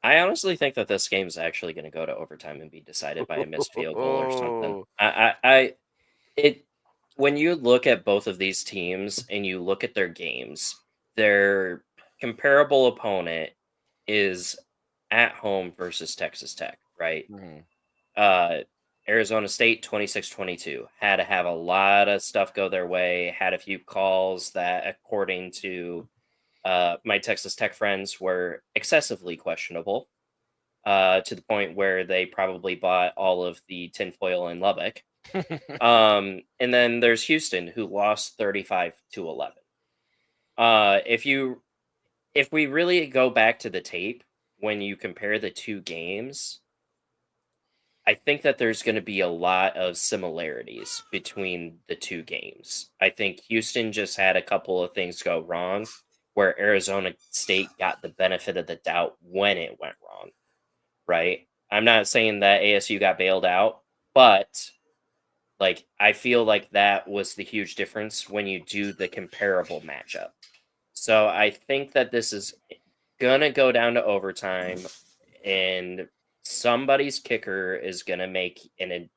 honestly think that this game is actually going to go to overtime and be decided by a missed field goal or something. When you look at both of these teams and you look at their games, their comparable opponent is at home versus Texas Tech, right? Mm-hmm. Arizona State 26-22 had to have a lot of stuff go their way, had a few calls that, according to my Texas Tech friends, were excessively questionable, to the point where they probably bought all of the tinfoil in Lubbock. And then there's Houston, who lost 35-11. If we really go back to the tape, when you compare the two games, I think that there's going to be a lot of similarities between the two games. I think Houston just had a couple of things go wrong, where Arizona State got the benefit of the doubt when it went wrong, right? I'm not saying that ASU got bailed out, but like, I feel like that was the huge difference when you do the comparable matchup. So I think that this is going to go down to overtime, and somebody's kicker is going to make an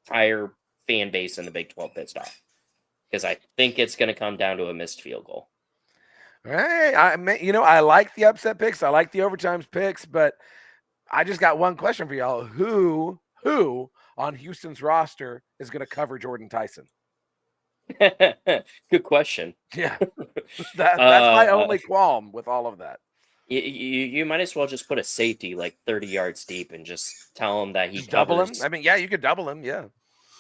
entire fan base in the Big 12 pissed off. Because I think it's going to come down to a missed field goal. Hey, I like the upset picks. I like the overtimes picks, but I just got one question for y'all. Who on Houston's roster is going to cover Jordan Tyson? Good question. Yeah, that's my only qualm with all of that. You might as well just put a safety like 30 yards deep and just tell him that he Just double covers. him. I mean, yeah, you could double him. Yeah.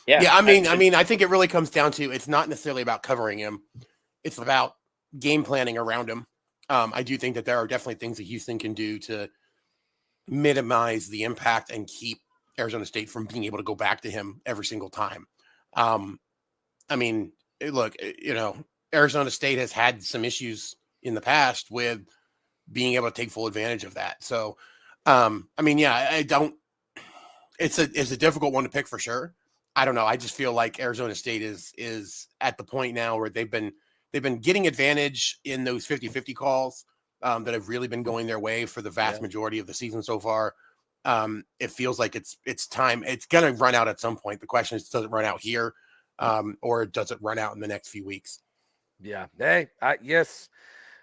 I mean, I think it really comes down to it's not necessarily about covering him; it's about game planning around him. I do think that there are definitely things that Houston can do to minimize the impact and keep Arizona State from being able to go back to him every single time. I mean, look, Arizona State has had some issues in the past with being able to take full advantage of that. So, I mean, yeah, it's a difficult one to pick for sure. I don't know. I just feel like Arizona State is at the point now where they've been getting advantage in those 50-50 calls that have really been going their way for the vast majority of the season so far. It feels like it's time. It's going to run out at some point. The question is, does it run out here? Or does it run out in the next few weeks? Yeah. Hey, yes.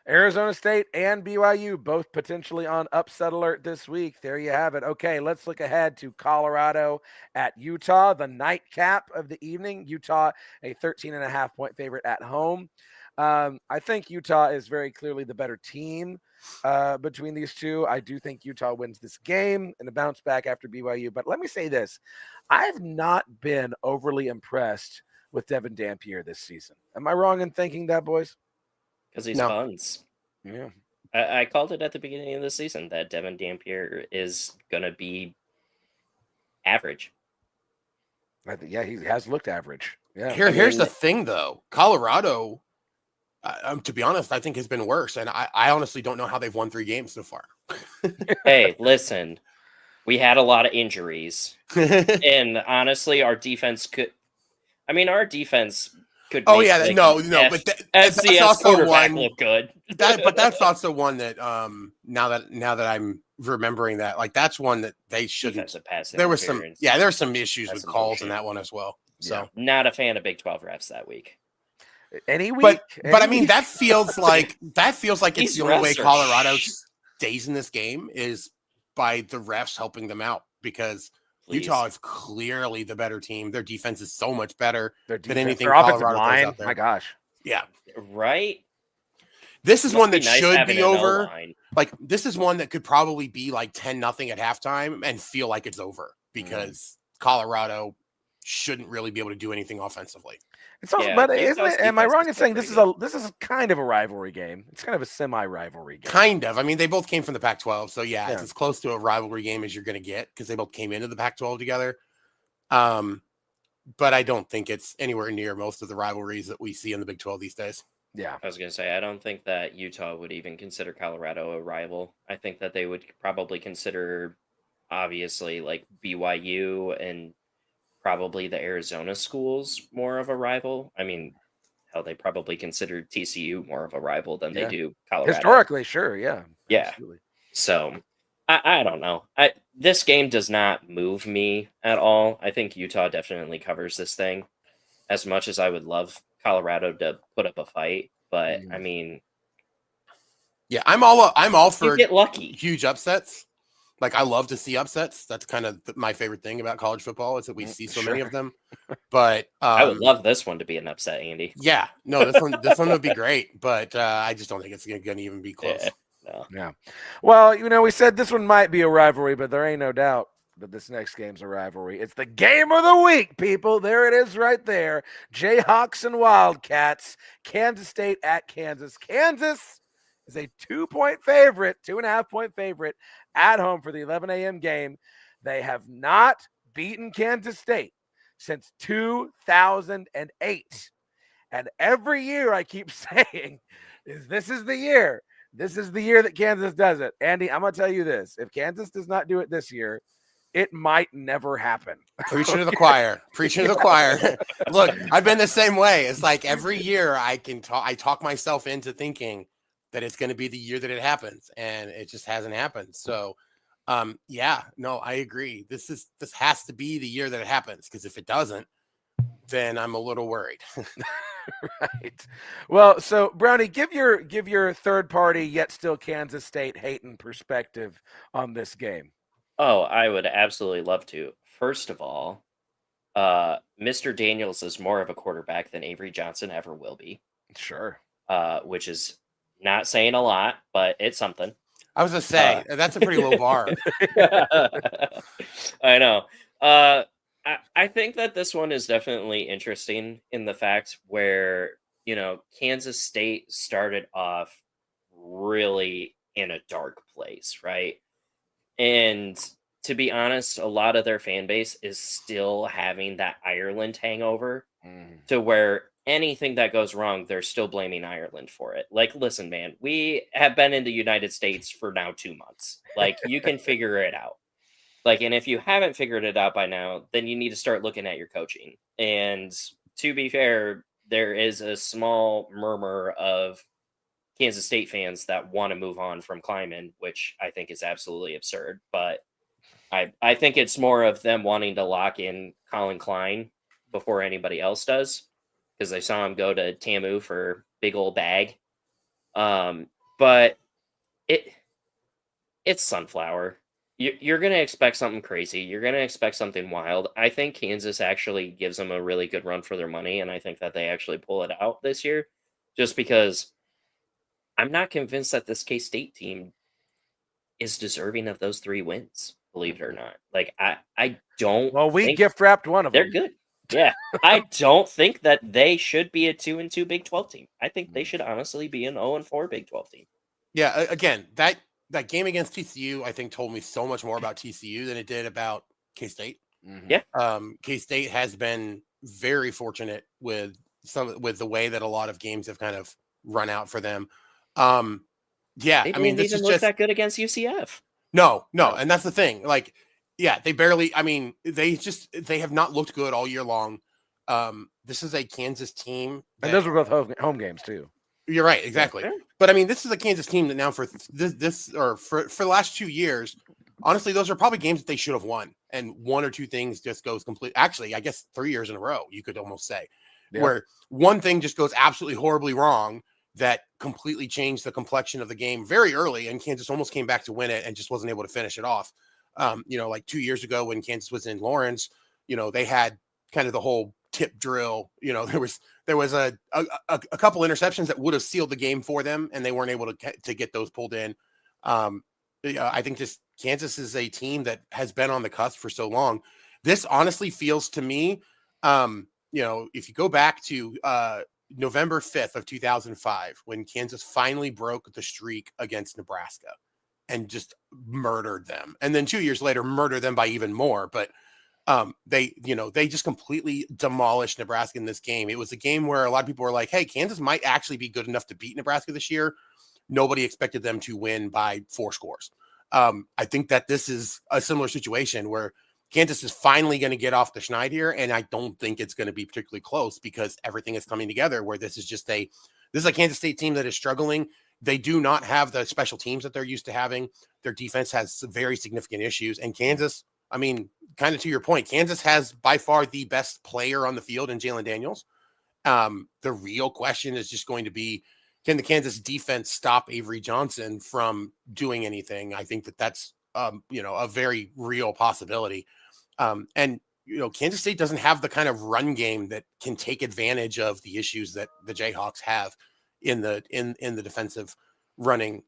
Arizona State and BYU both potentially on upset alert this week. There you have it. Okay, let's look ahead to Colorado at Utah, the nightcap of the evening. Utah, a 13.5-point favorite at home. I think Utah is very clearly the better team between these two. I do think Utah wins this game and a bounce back after BYU. But let me say this. I've not been overly impressed with Devin Dampier this season. Am I wrong in thinking that, boys? Because he's buns. Yeah. I called it at the beginning of the season that Devin Dampier is going to be average. Yeah, he has looked average. Yeah. Here's the thing, though. Colorado, to be honest, I think has been worse. And I honestly don't know how they've won 3 games so far. Hey, listen. We had a lot of injuries. And honestly, our defense could... I mean, our defense... could but that's also one look good. But that's also one that now that I'm remembering that, like, that's one that they shouldn't. There was some issues with calls in that one as well. So not a fan of Big 12 refs that week. Any week, but I mean that feels like it's the only way Colorado stays in this game is by the refs helping them out, because Utah is clearly the better team. Their defense is so much better than anything Colorado does out there. My gosh. Yeah. Right? This is one that should be over. Like, this is one that could probably be like 10-0 at halftime and feel like it's over, because Colorado shouldn't really be able to do anything offensively. It's also, but isn't it? Am I wrong in saying this is kind of a rivalry game? It's kind of a semi-rivalry game. Kind of. I mean, they both came from the Pac-12, so yeah, it's as close to a rivalry game as you're going to get, because they both came into the Pac-12 together. But I don't think it's anywhere near most of the rivalries that we see in the Big 12 these days. Yeah, I was going to say, I don't think that Utah would even consider Colorado a rival. I think that they would probably consider, obviously, like BYU and probably the Arizona schools more of a rival. I mean, hell, they probably consider TCU more of a rival than they do Colorado. Historically, sure, yeah. Yeah. Absolutely. So, I don't know. This game does not move me at all. I think Utah definitely covers this thing, as much as I would love Colorado to put up a fight. But, I mean... Yeah, I'm all for get lucky. Huge upsets. Like, I love to see upsets. That's kind of my favorite thing about college football, is that we see so many of them. But I would love this one to be an upset, Andy. Yeah, no, this one would be great, but I just don't think it's going to even be close. Yeah. Well, we said this one might be a rivalry, but there ain't no doubt that this next game's a rivalry. It's the game of the week, people. There it is right there. Jayhawks and Wildcats. Kansas State at Kansas. Kansas is a 2.5-point favorite at home for the 11 a.m. game. They have not beaten Kansas State since 2008. And every year I keep saying, this is the year. This is the year that Kansas does it. Andy, I'm going to tell you this. If Kansas does not do it this year, it might never happen. Preaching to the choir. Preaching to the choir. Look, I've been the same way. It's like every year I talk myself into thinking that it's going to be the year that it happens, and it just hasn't happened. So Yeah, no, I agree. This has to be the year that it happens, because if it doesn't, then I'm a little worried. Right. Well, so Brownie, give your third party yet still Kansas State hating perspective on this game. Oh, I would absolutely love to. First of all, Mr. Daniels is more of a quarterback than Avery Johnson ever will be, Sure. which is not saying a lot, but it's something. I was gonna say that's a pretty low bar. I know. I think that this one is definitely interesting in the fact where, Kansas State started off really in a dark place, right? And to be honest, a lot of their fan base is still having that Ireland hangover to where anything that goes wrong, they're still blaming Ireland for it. Like, listen, man, we have been in the United States for now 2 months. Like, you can figure it out. Like, and if you haven't figured it out by now, then you need to start looking at your coaching. And to be fair, there is a small murmur of Kansas State fans that want to move on from Kleiman, which I think is absolutely absurd. But I think it's more of them wanting to lock in Colin Klein before anybody else does, because they saw him go to TAMU for big old bag. But it's Sunflower. You're going to expect something crazy. You're going to expect something wild. I think Kansas actually gives them a really good run for their money, and I think that they actually pull it out this year, just because I'm not convinced that this K-State team is deserving of those 3 wins, believe it or not. Like, I don't Well, we think gift wrapped one of them. they're good. Yeah. I don't think that they should be a 2-2 Big 12 team. I think they should honestly be an 0-4 Big 12 team. Yeah, again, that game against TCU, I think, told me so much more about TCU than it did about K-State. Yeah. K-State has been very fortunate with the way that a lot of games have kind of run out for them. Yeah, They I mean, didn't this even is look just that good against UCF. no, and that's the thing. Like, yeah, they barely. I mean, they have not looked good all year long. This is a Kansas team, And those were both home games too. You're right, exactly. Yeah. But I mean, this is a Kansas team that now for the last 2 years, honestly, those are probably games that they should have won. And 1 or 2 things just goes complete. Actually, I guess 3 years in a row, you could almost say, where one thing just goes absolutely horribly wrong that completely changed the complexion of the game very early, and Kansas almost came back to win it and just wasn't able to finish it off. Like 2 years ago when Kansas was in Lawrence, they had kind of the whole tip drill. There was a couple interceptions that would have sealed the game for them, and they weren't able to get those pulled in. I think just Kansas is a team that has been on the cusp for so long. This honestly feels to me, if you go back to November 5th of 2005, when Kansas finally broke the streak against Nebraska and just murdered them. And then 2 years later, murdered them by even more. But they just completely demolished Nebraska in this game. It was a game where a lot of people were like, hey, Kansas might actually be good enough to beat Nebraska this year. Nobody expected them to win by 4 scores. I think that this is a similar situation where Kansas is finally going to get off the schneid here, and I don't think it's going to be particularly close because everything is coming together where this is a Kansas State team that is struggling. They do not have the special teams that they're used to having. Their defense has very significant issues, and Kansas, I mean, kind of to your point, Kansas has by far the best player on the field in Jalen Daniels. The real question is just going to be, can the Kansas defense stop Avery Johnson from doing anything? I think that's a very real possibility. Kansas State doesn't have the kind of run game that can take advantage of the issues that the Jayhawks have in the defensive running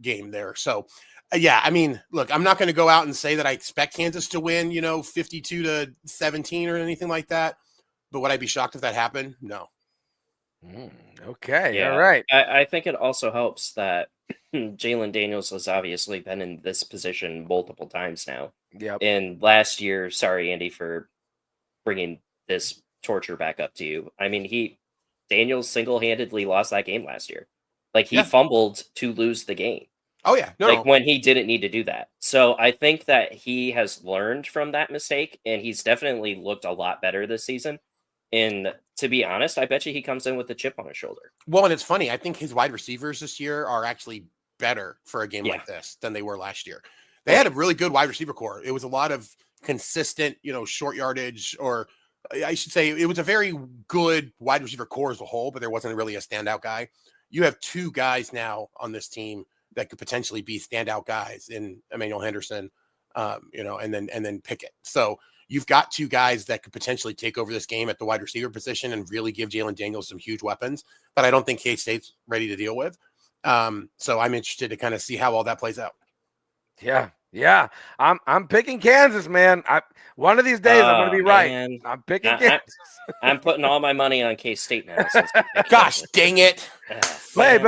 game there. So, yeah, I mean, look, I'm not going to go out and say that I expect Kansas to win, 52-17 or anything like that. But would I be shocked if that happened? No. Okay. Yeah. All right. I think it also helps that Jalen Daniels has obviously been in this position multiple times now. Yep. And last year, sorry, Andy, for bringing this torture back up to you. I mean, Daniels single-handedly lost that game last year. Like, he fumbled to lose the game. Oh, yeah. No. When he didn't need to do that. So I think that he has learned from that mistake, and he's definitely looked a lot better this season. And to be honest, I bet you he comes in with a chip on his shoulder. Well, and it's funny. I think his wide receivers this year are actually better for a game like this than they were last year. They had a really good wide receiver core. It was a lot of consistent, short yardage, or I should say it was a very good wide receiver core as a whole, but there wasn't really a standout guy. You have two guys now on this team that could potentially be standout guys in Emmanuel Henderson, and then Pickett. So you've got two guys that could potentially take over this game at the wide receiver position and really give Jalen Daniels some huge weapons, but I don't think K-State's ready to deal with. So I'm interested to kind of see how all that plays out. Yeah. I'm picking Kansas, man. One of these days I'm going to be right. Man. I'm picking Kansas. I'm putting all my money on K-State now. Gosh, dang it. But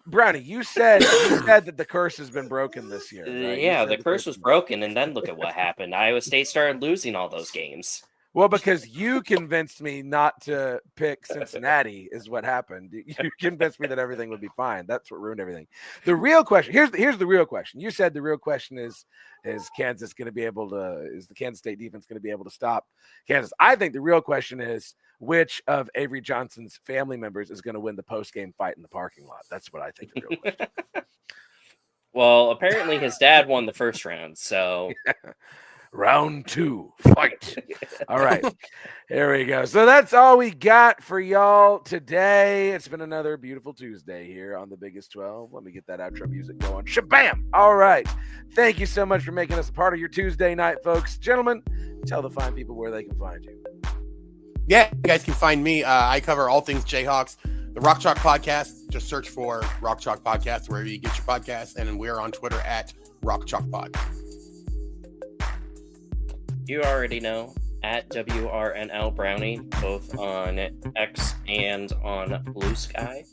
Brownie, you said that the curse has been broken this year. Right? Yeah, the curse was broken, and then look at what happened. Iowa State started losing all those games. Well, because you convinced me not to pick Cincinnati is what happened. You convinced me that everything would be fine. That's what ruined everything. The real question, here's the real question. You said the real question is Kansas going to be able to, is the Kansas State defense going to be able to stop Kansas? I think the real question is which of Avery Johnson's family members is going to win the post-game fight in the parking lot. That's what I think the real question is. Well, apparently his dad won the first round, so... Round 2, fight. All right, here we go. So that's all we got for y'all today. It's been another beautiful Tuesday here on the Biggest 12. Let me get that outro music going. Shabam! All right. Thank you so much for making us a part of your Tuesday night, folks. Gentlemen, tell the fine people where they can find you. Yeah, you guys can find me. I cover all things Jayhawks. The Rock Chalk Podcast. Just search for Rock Chalk Podcast wherever you get your podcasts. And we're on Twitter at Rock Chalk Pod. You already know, at WRNL Brownie, both on X and on Blue Sky.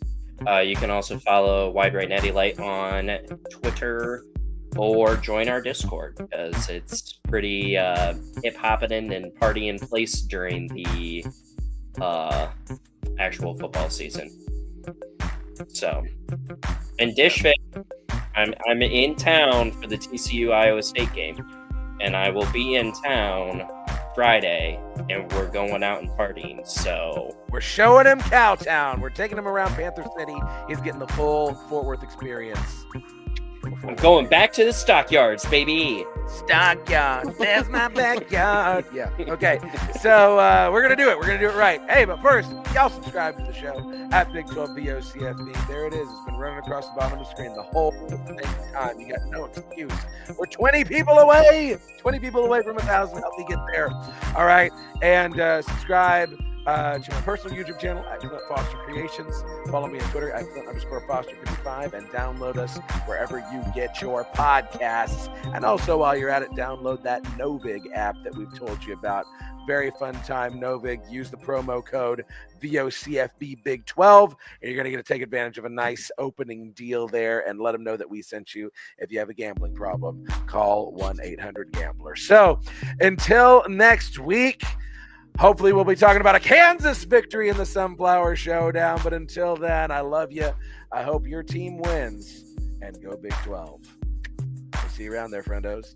You can also follow Wide Right Natty Light on Twitter or join our Discord because it's pretty hip-hopping and partying place during the actual football season. So, and Dishfit, I'm in town for the TCU Iowa State game. And I will be in town Friday, and we're going out and partying. So we're showing him Cowtown. We're taking him around Panther City. He's getting the full Fort Worth experience. I'm going back to the stockyards, baby. Stockyard, that's my backyard. Yeah. Okay. So we're gonna do it. We're gonna do it right. Hey, but first, y'all subscribe to the show at Big 12 VOCFB. There it is. It's been running across the bottom of the screen the whole time. You got no excuse. We're 20 people away. 20 people away from 1,000. Help me get there. All right. And subscribe to my personal YouTube channel at Clint Foster Creations. Follow me on Twitter at Clint_Foster55 and download us wherever you get your podcasts. And also, while you're at it, download that Novig app that we've told you about. Very fun time, Novig. Use the promo code VOCFBBig12, and you're going to get to take advantage of a nice opening deal there, and let them know that we sent you. If you have a gambling problem, call 1-800-GAMBLER. So until next week, hopefully we'll be talking about a Kansas victory in the Sunflower Showdown. But until then, I love you. I hope your team wins. And go Big 12. We'll see you around there, friendos.